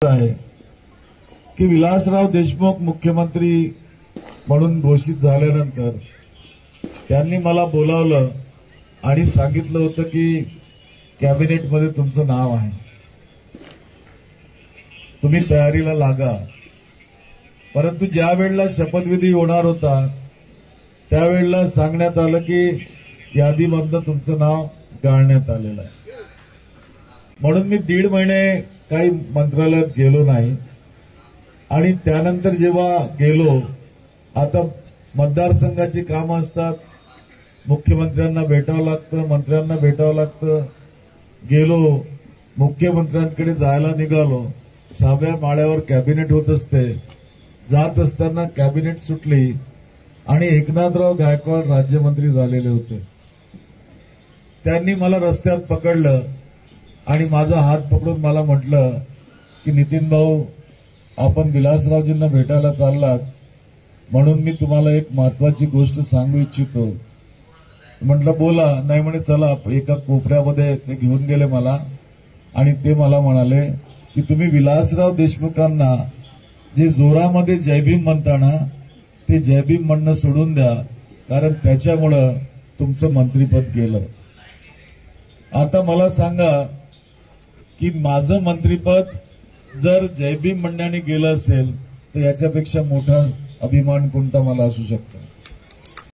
आहे की विलासराव देशमुख मुख्यमंत्री म्हणून घोषित झाल्यानंतर त्यांनी मला बोलावलं आणि सांगितलं होतं की कॅबिनेटमध्ये तुमचं नाव आहे, तुम्ही तयारीला लागा. परंतु ज्या वेळेला शपथविधी होणार होता त्यावेळेला सांगण्यात आलं की यादीमधनं तुमचं नाव गाळण्यात आलेलं आहे. म्हणून मी 1.5 महिने काही मंत्रालयात गेलो नाही आणि त्यानंतर जेव्हा गेलो, आता मतदारसंघाची कामं असतात, मुख्यमंत्र्यांना भेटावं लागतं, मंत्र्यांना भेटावं लागतं. गेलो, मुख्यमंत्र्यांकडे जायला निघालो, 6व्या माळ्यावर कॅबिनेट होत असते. जात असताना कॅबिनेट सुटली आणि एकनाथराव गायकवाड राज्यमंत्री झालेले होते. त्यांनी मला रस्त्यात पकडलं आणि माझा हात पकडून मला म्हटलं की नितीन भाऊ, आपण विलासरावजींना भेटायला चाललात म्हणून मी तुम्हाला एक महत्वाची गोष्ट सांगू इच्छितो. म्हटलं बोला. नाही म्हणे चला. एका कोपऱ्यामध्ये ते घेऊन गेले मला आणि ते मला म्हणाले की तुम्ही विलासराव देशमुखांना जे जोरामध्ये जयभीम म्हणताना ते जयभीम म्हणणं सोडून द्या, कारण त्याच्यामुळं तुमचं मंत्रिपद गेलं. आता मला सांगा की माझं मंत्रिपद जर जयभीम म्हणण्याने गेलं असेल तर याच्यापेक्षा मोठा अभिमान कोणता मला असू शकतो?